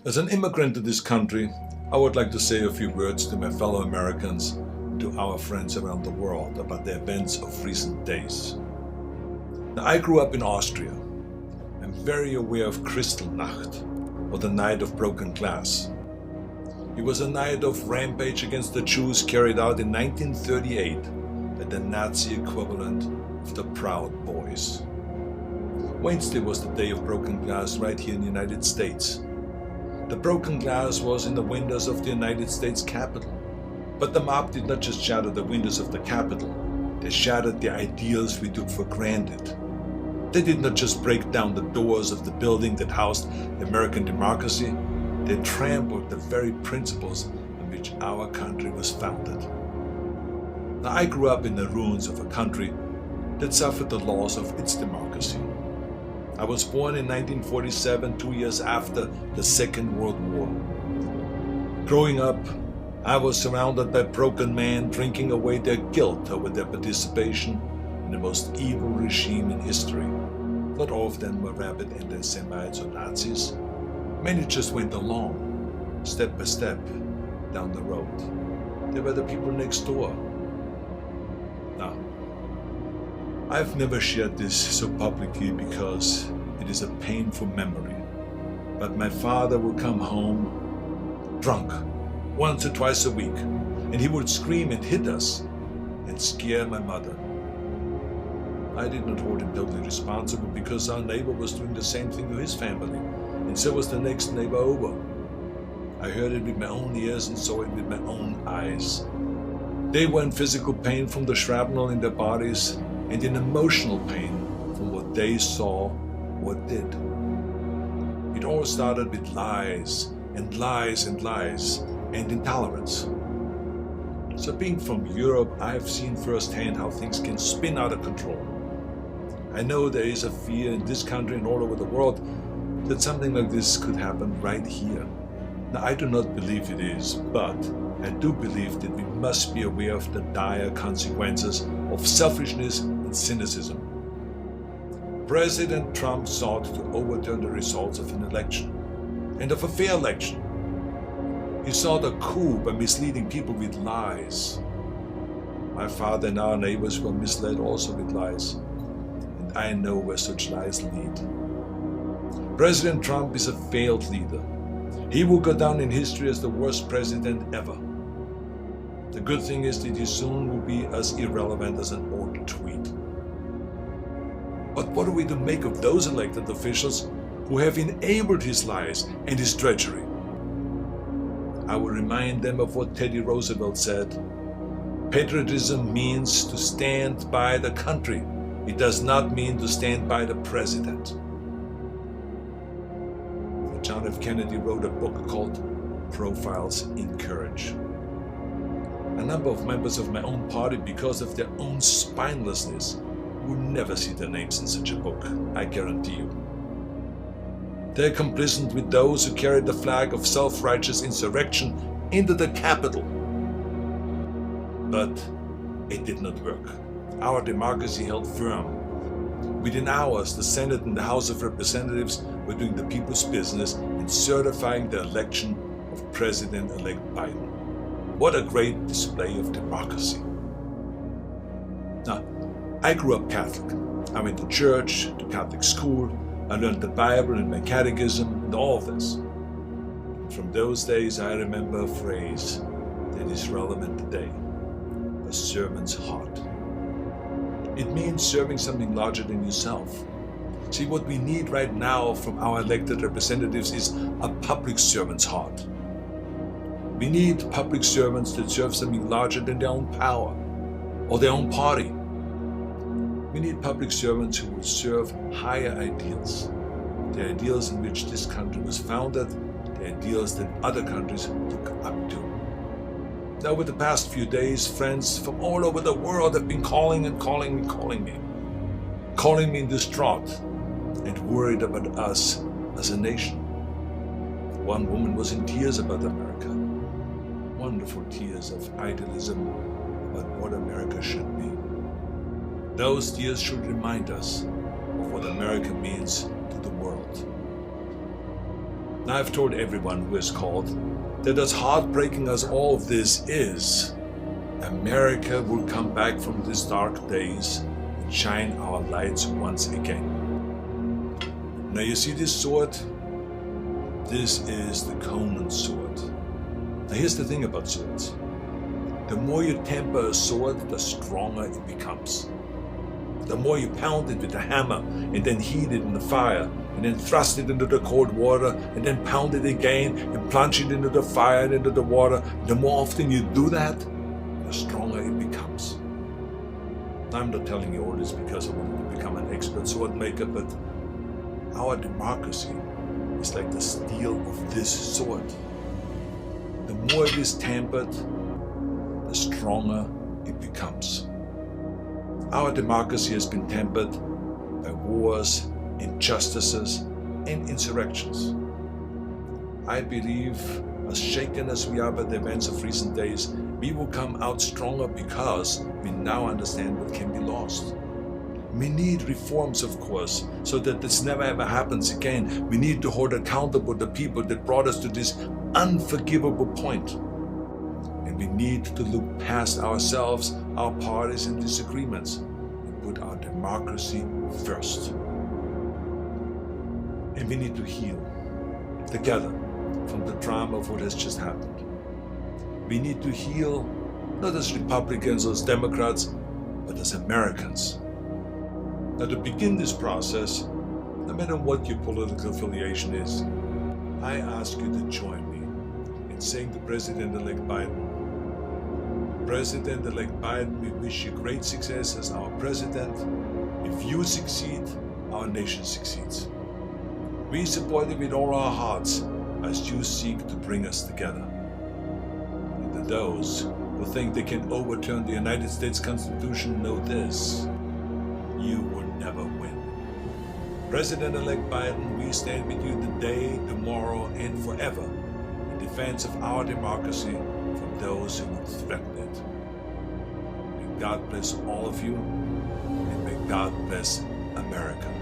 As an immigrant to this country, I would like to say a few words to my fellow Americans and to our friends around the world about the events of recent days. Now, I grew up in Austria. I'm very aware of Kristallnacht, or the Night of Broken Glass. It was a night of rampage against the Jews carried out in 1938 by the Nazi equivalent of the Proud Boys. Wednesday was the day of broken glass right here in the United States. The broken glass was in the windows of the United States Capitol. But the mob did not just shatter the windows of the Capitol, they shattered the ideals we took for granted. They did not just break down the doors of the building that housed the American democracy, they trampled the very principles on which our country was founded. Now, I grew up in the ruins of a country that suffered the loss of its democracy. I was born in 1947, 2 years after the Second World War. Growing up, I was surrounded by broken men drinking away their guilt over their participation in the most evil regime in history. Not all of them were rabid anti-Semites or Nazis. Many just went along, step by step, down the road. They were the people next door. Now, I've never shared this so publicly because it is a painful memory. But my father would come home drunk once or twice a week, and he would scream and hit us and scare my mother. I did not hold him totally responsible because our neighbor was doing the same thing to his family, and so was the next neighbor over. I heard it with my own ears and saw it with my own eyes. They were in physical pain from the shrapnel in their bodies and in emotional pain from what they saw or did. It all started with lies and lies and lies and intolerance. So being from Europe, I have seen firsthand how things can spin out of control. I know there is a fear in this country and all over the world that something like this could happen right here. Now, I do not believe it is, but I do believe that we must be aware of the dire consequences of selfishness and cynicism. President Trump sought to overturn the results of an election, and of a fair election. He sought a coup by misleading people with lies. My father and our neighbors were misled also with lies, and I know where such lies lead. President Trump is a failed leader. He will go down in history as the worst president ever. The good thing is that he soon will be as irrelevant as an old tweet. But what are we to make of those elected officials who have enabled his lies and his treachery? I will remind them of what Teddy Roosevelt said. Patriotism means to stand by the country. It does not mean to stand by the president. John F. Kennedy wrote a book called Profiles in Courage. A number of members of my own party, because of their own spinelessness, will never see their names in such a book, I guarantee you. They're complicit with those who carried the flag of self-righteous insurrection into the Capitol. But it did not work. Our democracy held firm. Within hours, the Senate and the House of Representatives were doing the people's business in certifying the election of President-elect Biden. What a great display of democracy. Now, I grew up Catholic. I went to church, to Catholic school, I learned the Bible and my catechism and all of this. And from those days, I remember a phrase that is relevant today: a servant's heart. It means serving something larger than yourself. See, what we need right now from our elected representatives is a public servant's heart. We need public servants that serve something larger than their own power or their own party. We need public servants who will serve higher ideals, the ideals in which this country was founded, the ideals that other countries look up to. Now, over the past few days, friends from all over the world have been calling me distraught and worried about us as a nation. One woman was in tears about America, wonderful tears of idealism about what America should be. Those tears should remind us of what America means to the world. Now I've told everyone who has called that as heartbreaking as all of this is, America will come back from these dark days and shine our lights once again. Now you see this sword? This is the Conan sword. Now here's the thing about swords. The more you temper a sword, the stronger it becomes. The more you pound it with a hammer and then heat it in the fire and then thrust it into the cold water and then pound it again and plunge it into the fire and into the water, the more often you do that, the stronger it becomes. I'm not telling you all this because I wanted to become an expert sword maker, but our democracy is like the steel of this sword. The more it is tempered, the stronger it becomes. Our democracy has been tempered by wars, injustices, and insurrections. I believe, as shaken as we are by the events of recent days, we will come out stronger because we now understand what can be lost. We need reforms, of course, so that this never ever happens again. We need to hold accountable the people that brought us to this unforgivable point. And we need to look past ourselves, our parties and disagreements, and put our democracy first. And we need to heal together from the trauma of what has just happened. We need to heal not as Republicans or as Democrats, but as Americans. Now, to begin this process, no matter what your political affiliation is, I ask you to join me in saying to President-elect Biden, President-elect Biden, we wish you great success as our president. If you succeed, our nation succeeds. We support you with all our hearts as you seek to bring us together. And to those who think they can overturn the United States Constitution, know this: you will never win. President-elect Biden, we stand with you today, tomorrow, and forever in defense of our democracy from those who would threaten it. May God bless all of you, and may God bless America.